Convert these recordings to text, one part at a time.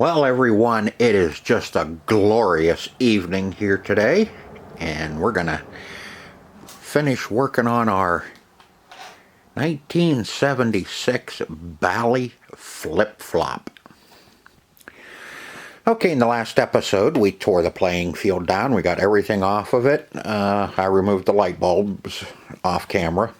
Well, everyone, it is just a glorious evening here today, and we're going to finish working on our 1976 Bally flip-flop. Okay, in the last episode, we tore the playing field down. We got everything off of it. I removed the light bulbs off camera.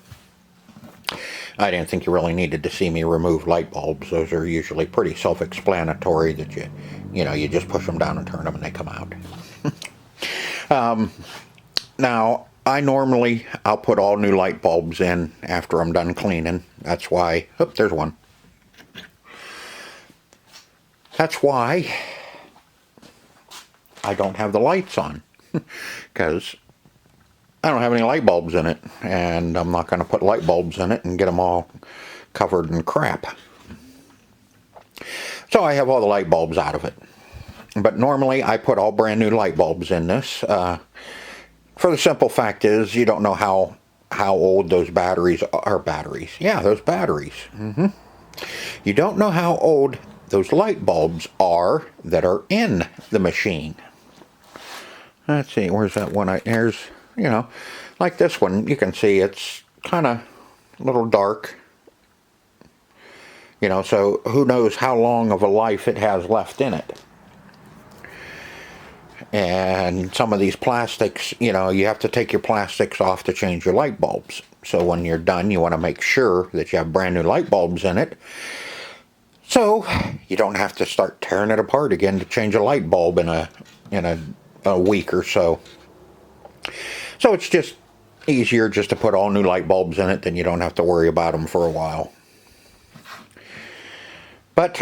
I didn't think you really needed to see me remove light bulbs. Those are usually pretty self-explanatory that you just push them down and turn them and they come out. Now, I'll put all new light bulbs in after I'm done cleaning. That's why, there's one. That's why I don't have the lights on, because I don't have any light bulbs in it, and I'm not going to put light bulbs in it and get them all covered in crap. So I have all the light bulbs out of it. But normally I put all brand new light bulbs in this. For the simple fact is, you don't know how old those batteries are. Yeah, those batteries. You don't know how old those light bulbs are that are in the machine. Let's see, where's that one? Here's, like this one, you can see it's kind of a little dark. So who knows how long of a life it has left in it. And some of these plastics, you have to take your plastics off to change your light bulbs. So when you're done, you want to make sure that you have brand new light bulbs in it. So you don't have to start tearing it apart again to change a light bulb in a week or so. So it's just easier just to put all new light bulbs in it, then you don't have to worry about them for a while. But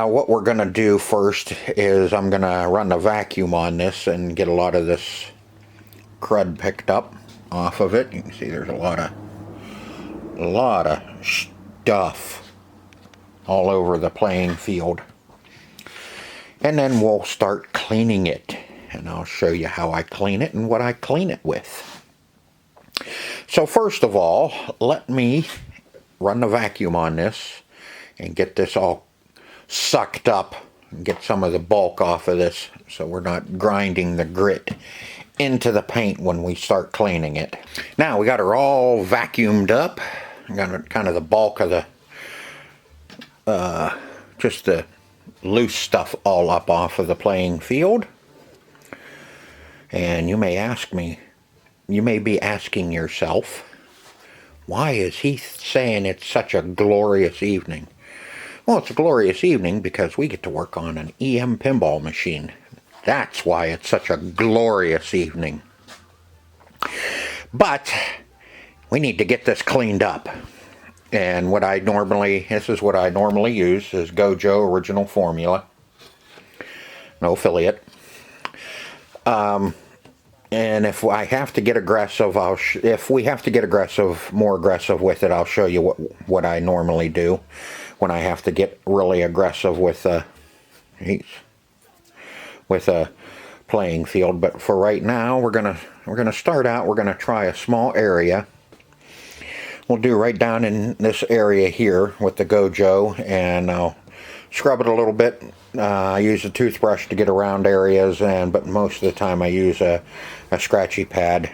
what we're going to do first is I'm going to run the vacuum on this and get a lot of this crud picked up off of it. You can see there's a lot of stuff all over the playing field. And then we'll start cleaning it. And I'll show you how I clean it and what I clean it with. So first of all, let me run the vacuum on this and get this all sucked up and get some of the bulk off of this so we're not grinding the grit into the paint when we start cleaning it. Now we got her all vacuumed up. I got kind of the bulk of the just the loose stuff all up off of the playing field. And you may be asking yourself, why is he saying it's such a glorious evening? Well, it's a glorious evening because we get to work on an EM pinball machine. That's why it's such a glorious evening. But we need to get this cleaned up. And this is what I normally use, is Gojo Original Formula. No affiliate. And if I have to get aggressive, more aggressive with it, I'll show you what I normally do when I have to get really aggressive with a playing field. But for right now, we're gonna start out. We're gonna try a small area. We'll do right down in this area here with the Gojo, and I'll scrub it a little bit. I use a toothbrush to get around areas, but most of the time I use a scratchy pad.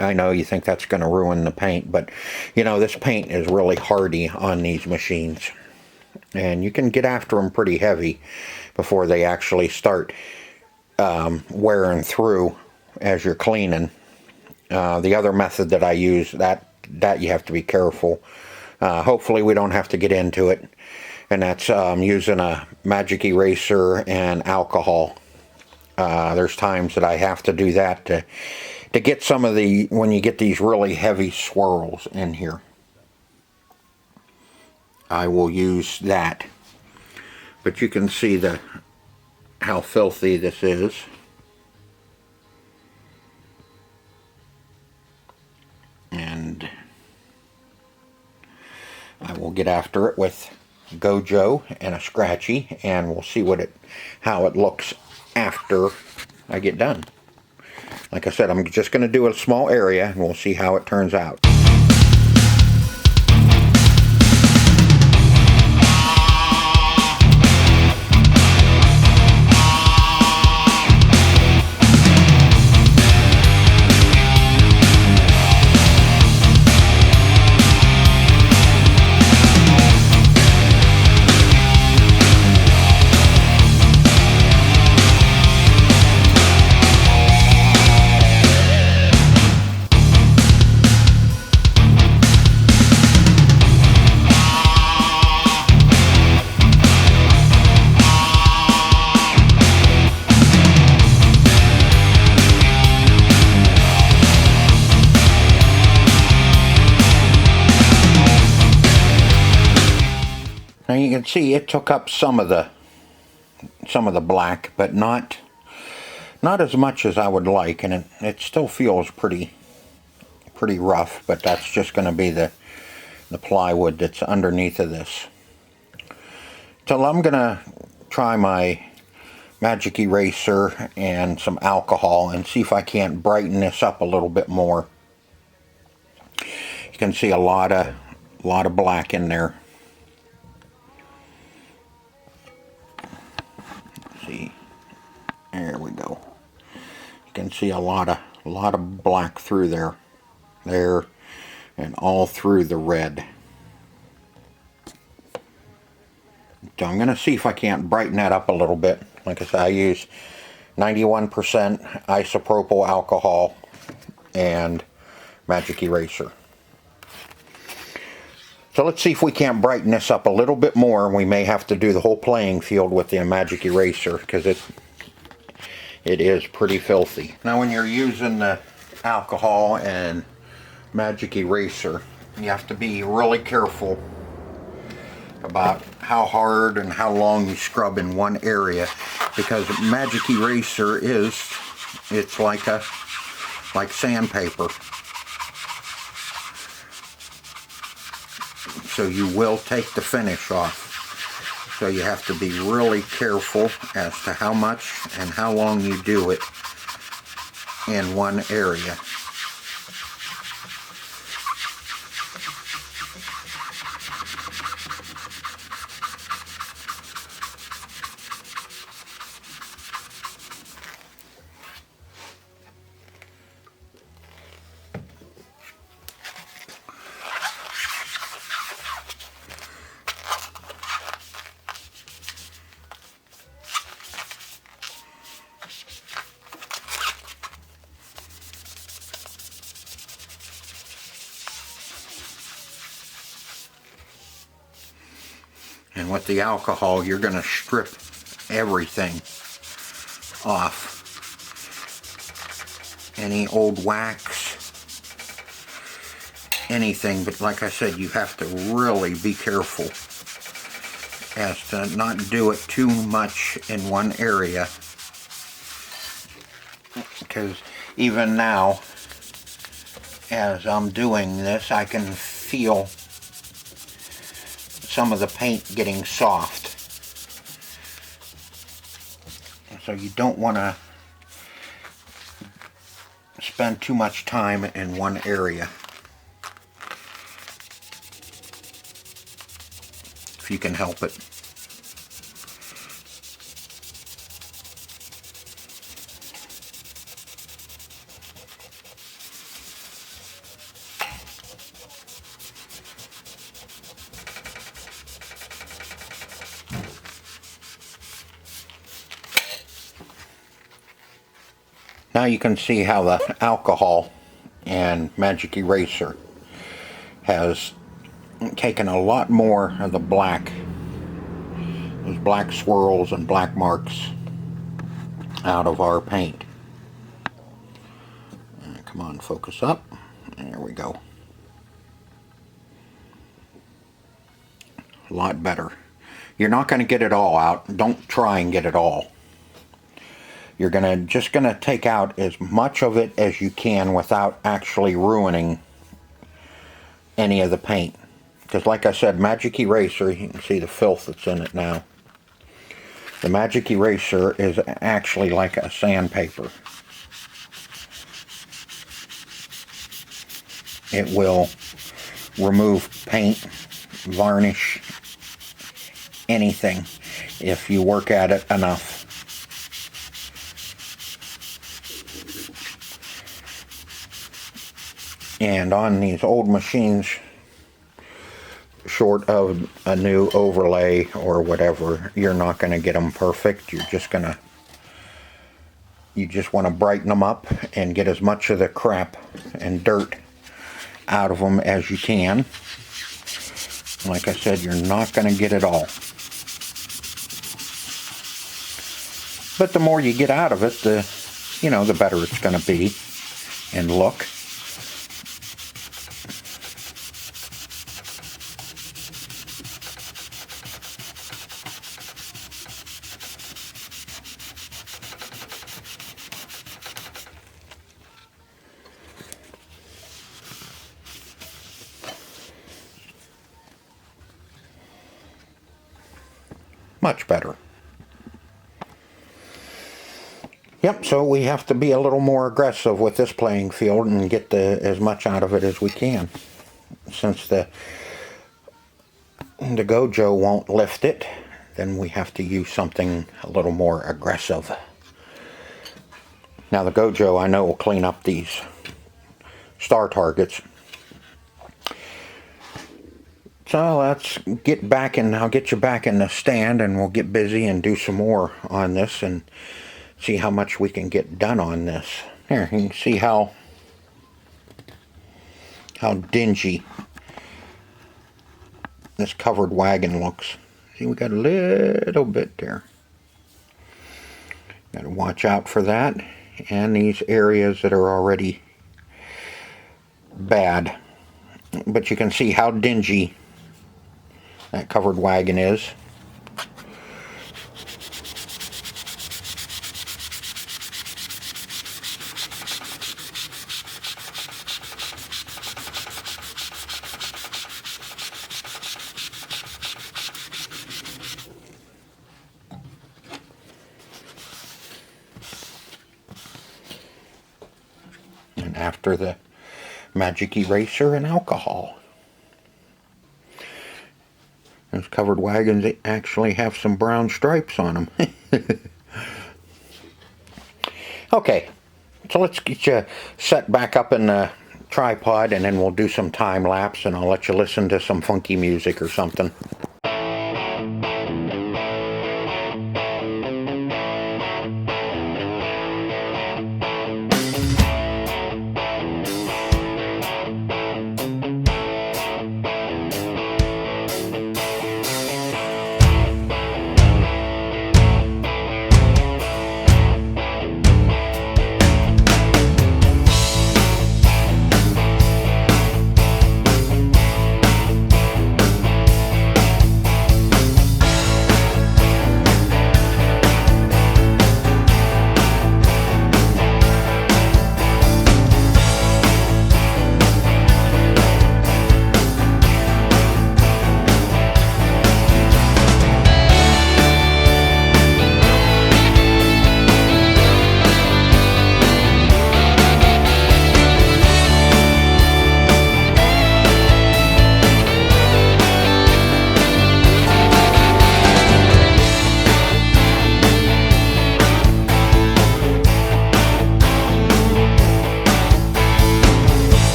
I know you think that's going to ruin the paint, but this paint is really hardy on these machines, and you can get after them pretty heavy before they actually start wearing through as you're cleaning. The other method that I use, that you have to be careful. Hopefully we don't have to get into it. And that's using a magic eraser and alcohol. There's times that I have to do that to get some of when you get these really heavy swirls in here. I will use that. But you can see how filthy this is. And I will get after it with Gojo and a scratchy, and we'll see how it looks after I get done. Like I said, I'm just going to do a small area and we'll see how it turns out. Now you can see it took up some of the black, but not as much as I would like, and it still feels pretty rough, but that's just going to be the plywood that's underneath of this. So I'm going to try my magic eraser and some alcohol and see if I can't brighten this up a little bit more. You can see a lot of black in there. Let's see, there we go. You can see a lot of black through there, and all through the red. So I'm going to see if I can't brighten that up a little bit. Like I said, I use 91% isopropyl alcohol and magic eraser. So let's see if we can't brighten this up a little bit more. We may have to do the whole playing field with the magic eraser because it is pretty filthy. Now when you're using the alcohol and magic eraser, you have to be really careful about how hard and how long you scrub in one area, because magic eraser it's like sandpaper. So you will take the finish off. So you have to be really careful as to how much and how long you do it in one area. And with the alcohol, you're going to strip everything off. Any old wax, anything. But like I said, you have to really be careful as to not do it too much in one area. Because even now, as I'm doing this, I can feel some of the paint getting soft. So you don't want to spend too much time in one area if you can help it. Now you can see how the alcohol and magic eraser has taken a lot more of the black, those black swirls and black marks out of our paint. Come on, focus up. There we go. A lot better. You're not going to get it all out. Don't try and get it all. You're just gonna take out as much of it as you can without actually ruining any of the paint. Because like I said, magic eraser, you can see the filth that's in it now. The magic eraser is actually like a sandpaper. It will remove paint, varnish, anything if you work at it enough. And on these old machines, short of a new overlay or whatever, you're not going to get them perfect. You just want to brighten them up and get as much of the crap and dirt out of them as you can. Like I said, you're not going to get it all. But the more you get out of it, the better it's going to be and look. Much better. Yep, so we have to be a little more aggressive with this playing field and get as much out of it as we can. Since the Gojo won't lift it, then we have to use something a little more aggressive. Now the Gojo, I know, will clean up these star targets. So let's get back, and I'll get you back in the stand, and we'll get busy and do some more on this and see how much we can get done on this. Here, you can see how dingy this covered wagon looks. See, we got a little bit there. Got to watch out for that, and these areas that are already bad. But you can see how dingy that covered wagon is. And after the magic eraser and alcohol. Those covered wagons actually have some brown stripes on them. Okay, so let's get you set back up in the tripod, and then we'll do some time lapse, and I'll let you listen to some funky music or something.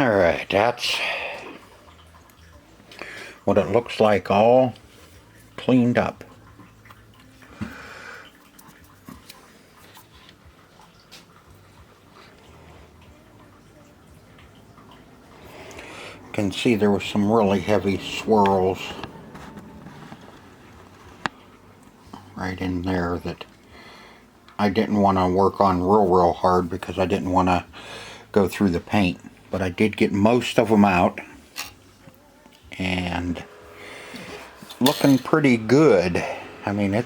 Alright, that's what it looks like, all cleaned up. You can see there was some really heavy swirls right in there that I didn't want to work on real hard because I didn't want to go through the paint. But I did get most of them out, and looking pretty good. I mean, it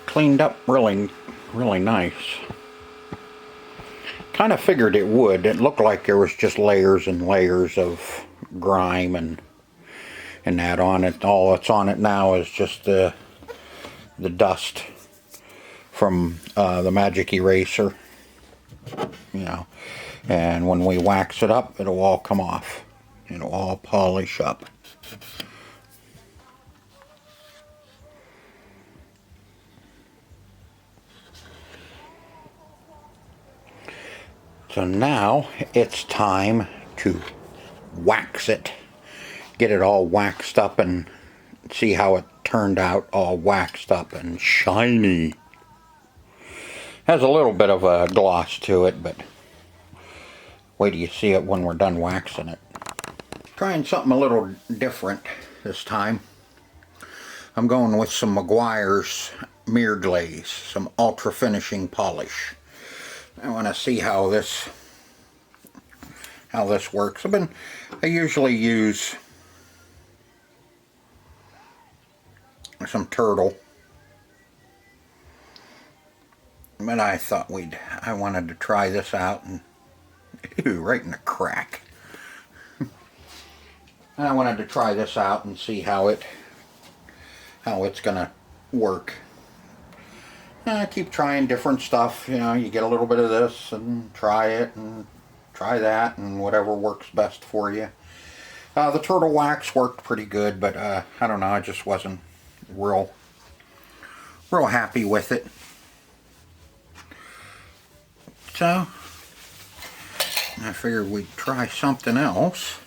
cleaned up really nice. Kind of figured it would. It looked like there was just layers and layers of grime and that on it. All that's on it now is just the dust from the magic eraser, you know. And when we wax it up, it'll all come off. It'll all polish up. So now it's time to wax it. Get it all waxed up and see how it turned out, all waxed up and shiny. Has a little bit of a gloss to it, but wait till you see it when we're done waxing it. Trying something a little different this time. I'm going with some Meguiar's Mirror Glaze, some ultra finishing polish. I want to see how this works. I usually use some Turtle, but I thought I wanted to try this out, and ew, right in the crack. I wanted to try this out and see how it's gonna work. I keep trying different stuff, you know. You get a little bit of this and try it and try that, and whatever works best for you. The turtle wax worked pretty good, but I don't know, I just wasn't real happy with it. So I figured we'd try something else.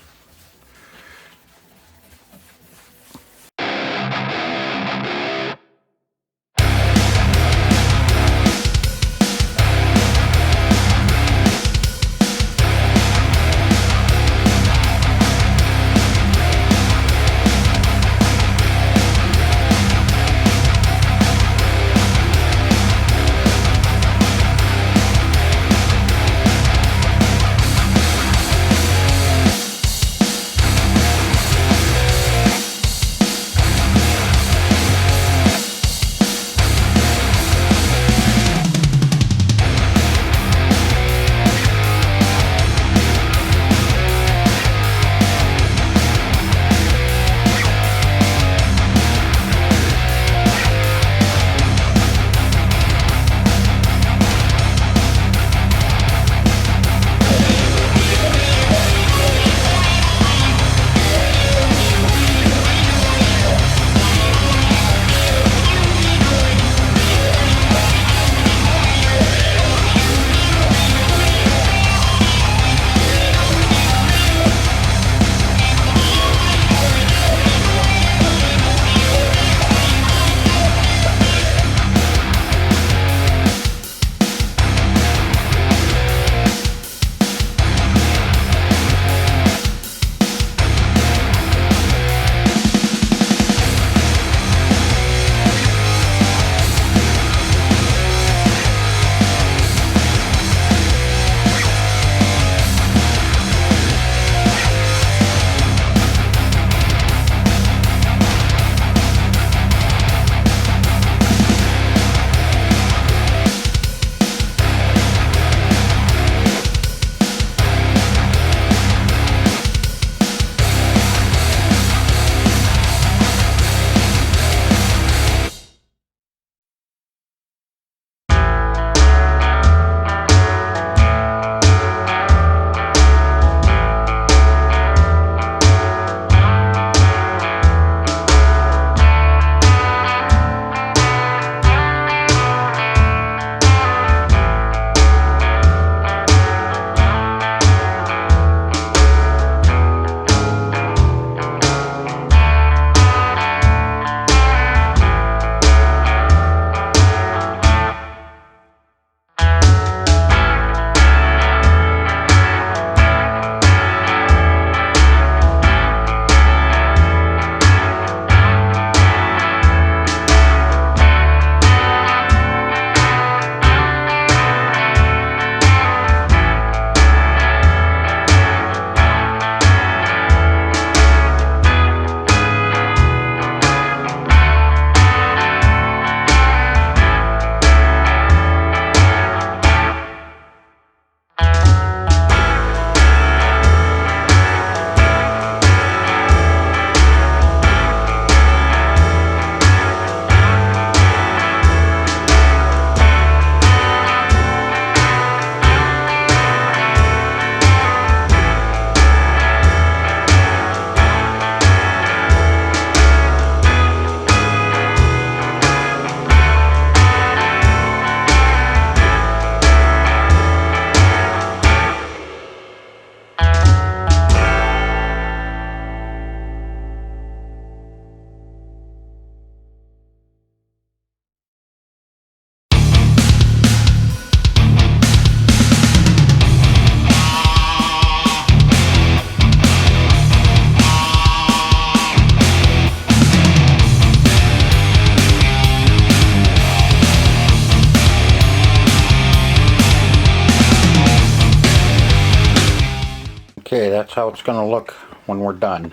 Okay, that's how it's going to look when we're done.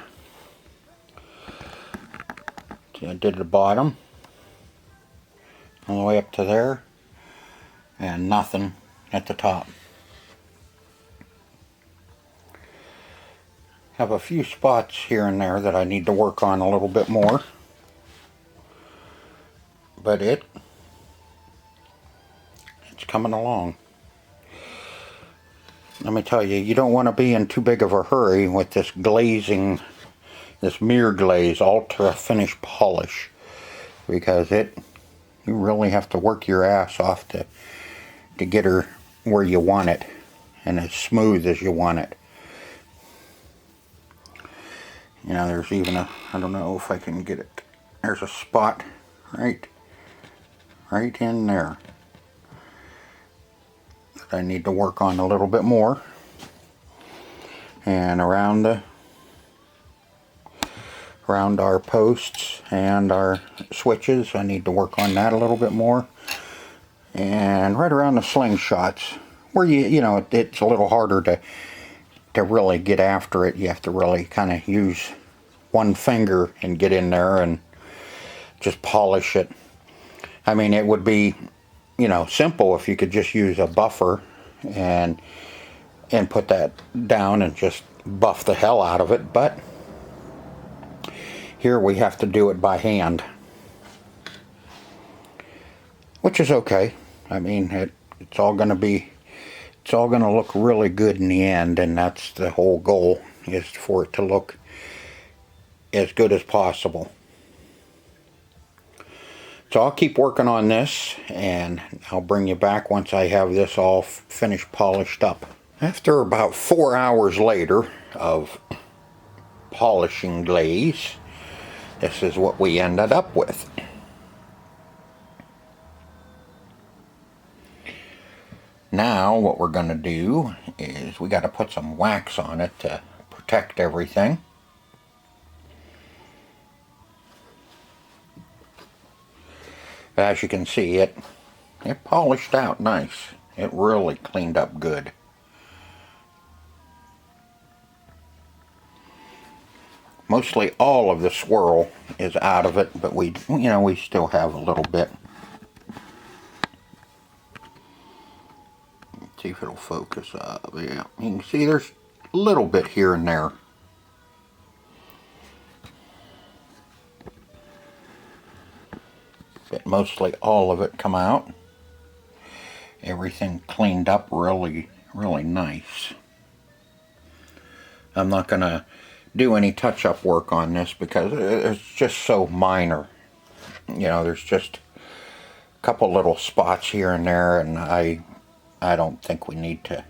See, I did the bottom all the way up to there and nothing at the top. Have a few spots here and there that I need to work on a little bit more, but it's coming along. Let me tell you, you don't want to be in too big of a hurry with this glazing, this mirror glaze ultra finish polish, because you really have to work your ass off to get her where you want it and as smooth as you want it. You know, there's even I don't know if I can get it, there's a spot right in there that I need to work on a little bit more. And around our posts and our switches, I need to work on that a little bit more. And right around the slingshots, where you know, it's a little harder to really get after it. You have to really kind of use one finger and get in there and just polish it. I mean, it would be, you know, simple if you could just use a buffer and put that down and just buff the hell out of it, but here we have to do it by hand, which is okay. I mean, it's all going to look really good in the end, and that's the whole goal, is for it to look as good as possible. So I'll keep working on this, and I'll bring you back once I have this all finished, polished up. After about 4 hours later of polishing glaze, this is what we ended up with. Now what we're going to do is we got to put some wax on it to protect everything. As you can see, it polished out nice. It really cleaned up good. Mostly all of the swirl is out of it, but we still have a little bit. Let's see if it'll focus. Yeah, you can see there's a little bit here and there. But mostly all of it come out. Everything cleaned up really, really nice. I'm not going to do any touch-up work on this because it's just so minor. You know, there's just a couple little spots here and there, and I don't think we need to.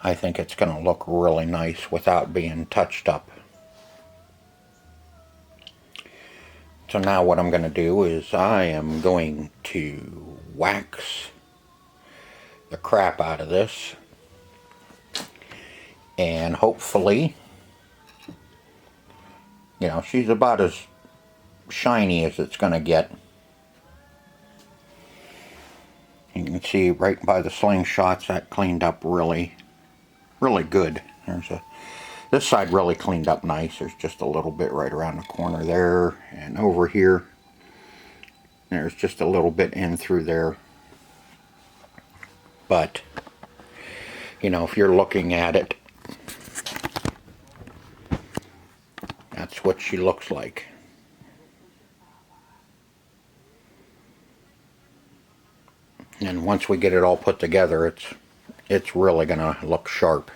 I think it's going to look really nice without being touched up. So now what I'm going to do is I am going to wax the crap out of this, and hopefully, you know, she's about as shiny as it's going to get. You can see right by the slingshots that cleaned up really, really good. This side really cleaned up nice. There's just a little bit right around the corner there, and over here there's just a little bit in through there. But you know, if you're looking at it, that's what she looks like. And once we get it all put together, it's really gonna look sharp.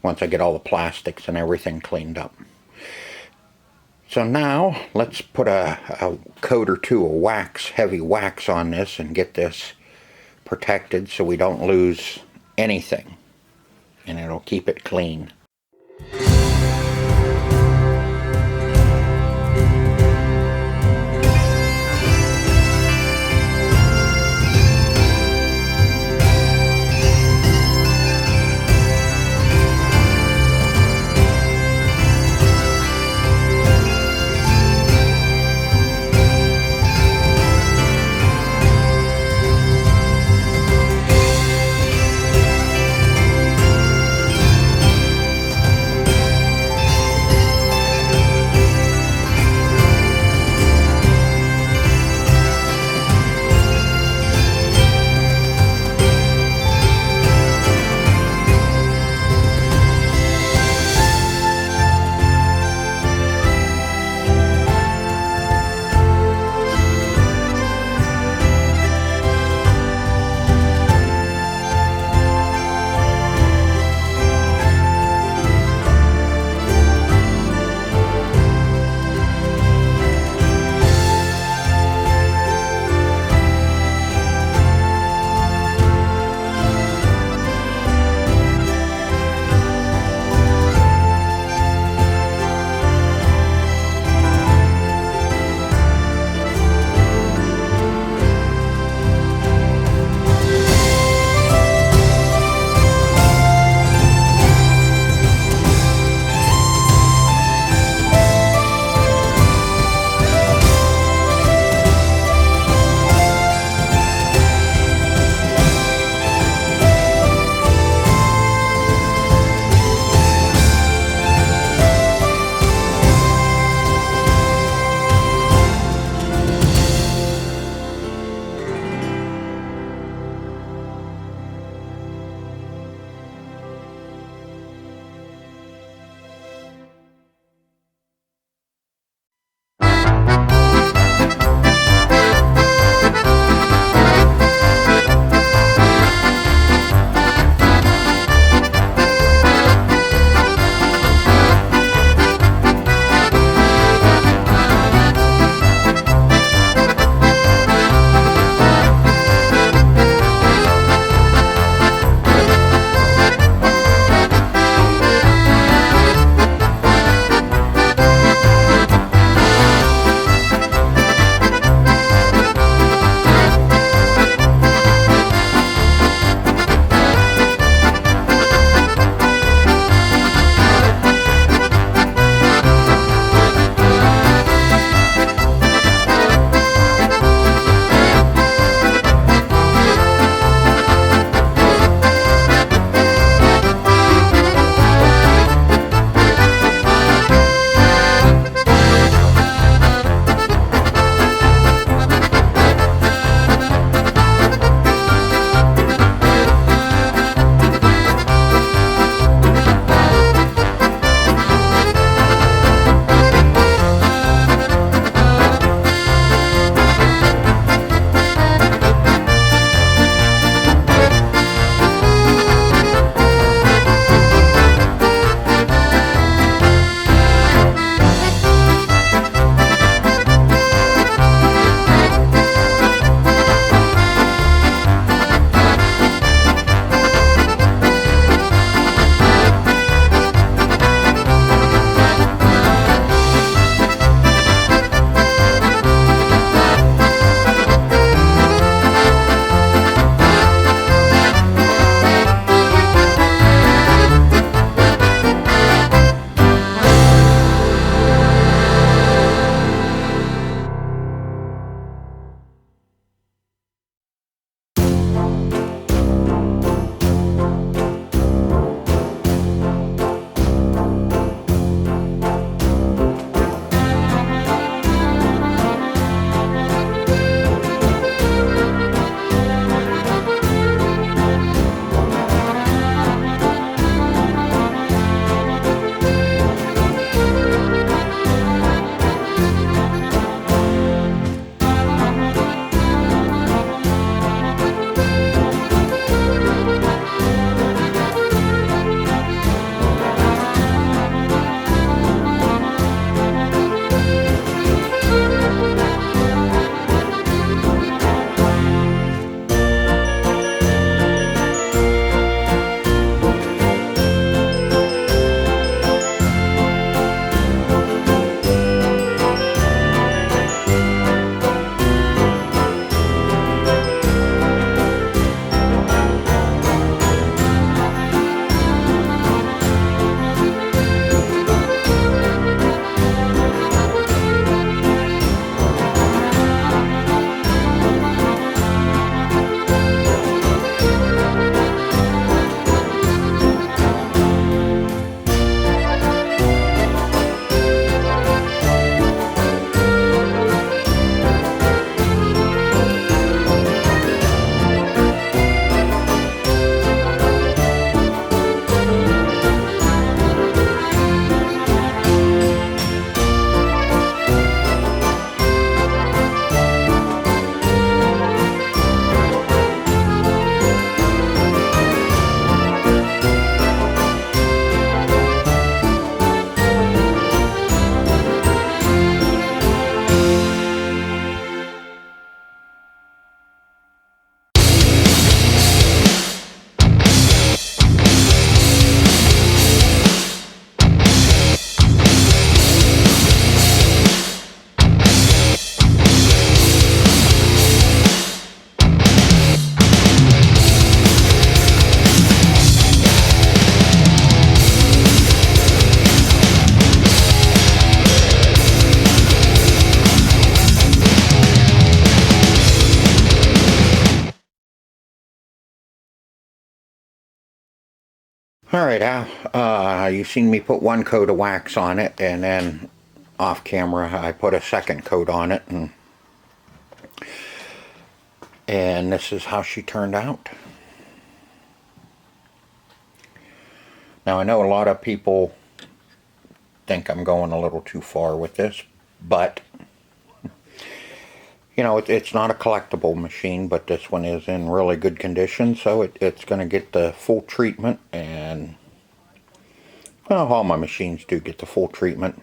Once I get all the plastics and everything cleaned up. So now let's put a coat or two of wax, heavy wax on this, and get this protected so we don't lose anything, and it'll keep it clean. Alright, you've seen me put one coat of wax on it, and then off camera I put a second coat on it, and this is how she turned out. Now I know a lot of people think I'm going a little too far with this, but you know, it's not a collectible machine, but this one is in really good condition, so it's going to get the full treatment. And well, all my machines do get the full treatment.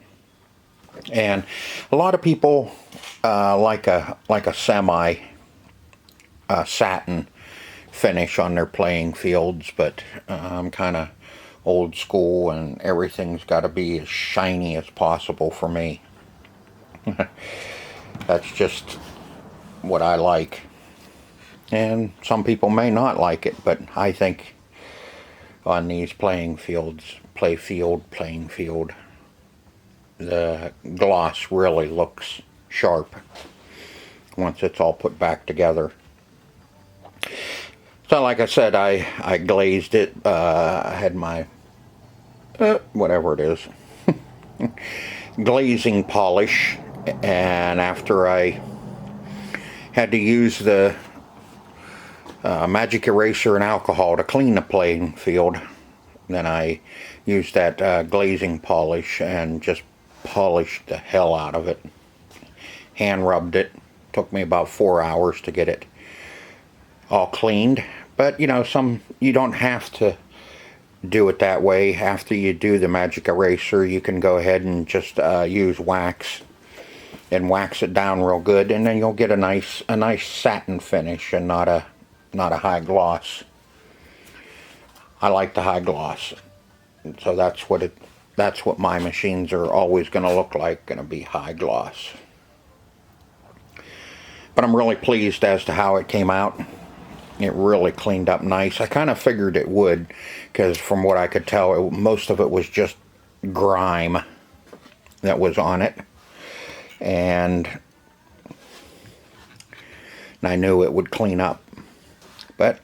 And a lot of people like a semi satin finish on their playing fields, but I'm kind of old school, and everything's got to be as shiny as possible for me. That's just what I like, and some people may not like it, but I think on these playing field, the gloss really looks sharp once it's all put back together. So like I said, I glazed it. I had my whatever it is glazing polish, and after I had to use the magic eraser and alcohol to clean the playing field, then I used that glazing polish and just polished the hell out of it. Hand rubbed it. Took me about 4 hours to get it all cleaned. But you know, you don't have to do it that way. After you do the magic eraser, you can go ahead and just use wax and wax it down real good, and then you'll get a nice satin finish and not a high gloss. I like the high gloss, so that's what my machines are always going to look like, going to be high gloss. But I'm really pleased as to how it came out. It really cleaned up nice. I kind of figured it would, because from what I could tell, most of it was just grime that was on it. And I knew it would clean up, but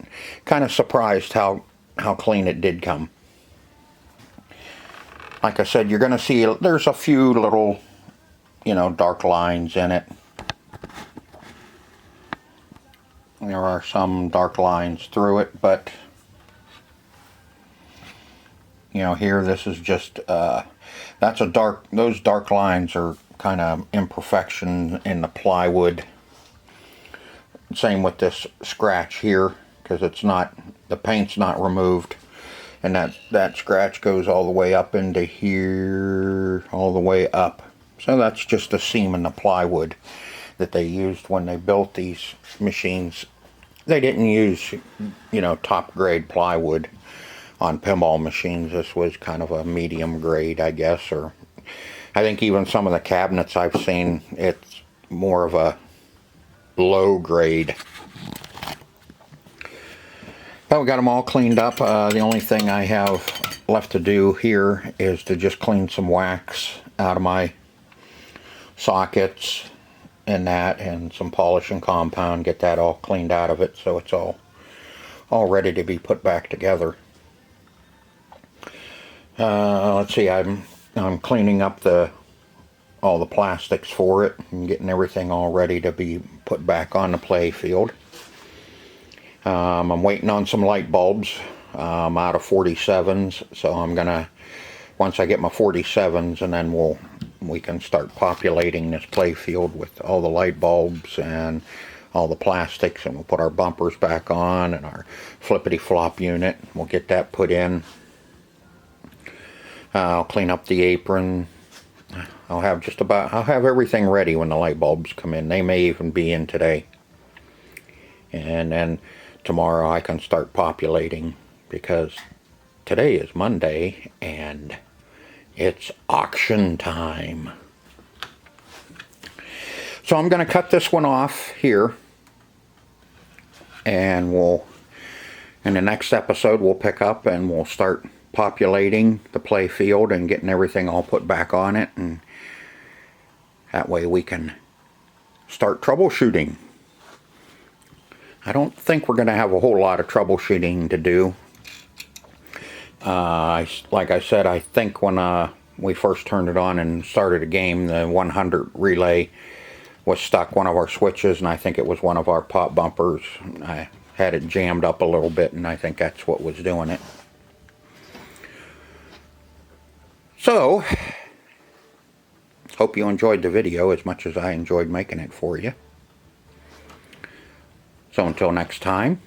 kind of surprised how clean it did come. Like I said, you're going to see there's a few little, you know, dark lines in it. There are some dark lines through it, but you know, here this is just those dark lines are kind of imperfection in the plywood. Same with this scratch here, because the paint's not removed, and that scratch goes all the way up into here, all the way up. So that's just a seam in the plywood that they used when they built these machines. They didn't use, you know, top grade plywood on pinball machines. This was kind of a medium grade, I guess, or I think even some of the cabinets I've seen, it's more of a low grade. But we got them all cleaned up. The only thing I have left to do here is to just clean some wax out of my sockets and some polishing compound, get that all cleaned out of it so it's all ready to be put back together. Let's see, I'm cleaning up all the plastics for it and getting everything all ready to be put back on the play field. I'm waiting on some light bulbs. I'm out of 47s, so I'm gonna, once I get my 47s, and then we can start populating this play field with all the light bulbs and all the plastics, and we'll put our bumpers back on and our flippity flop unit. We'll get that put in. I'll clean up the apron. I'll have everything ready when the light bulbs come in. They may even be in today. And then tomorrow I can start populating, because today is Monday and it's auction time. So I'm going to cut this one off here, and in the next episode we'll pick up and we'll start populating the play field and getting everything all put back on it, and that way we can start troubleshooting. I don't think we're going to have a whole lot of troubleshooting to do, Like I said, I think when we first turned it on and started a game, the 100 relay was stuck, one of our switches, and I think it was one of our pop bumpers. I had it jammed up a little bit, and I think that's what was doing it. So, hope you enjoyed the video as much as I enjoyed making it for you. So until next time,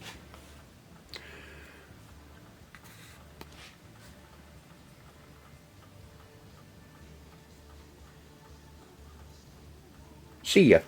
see ya.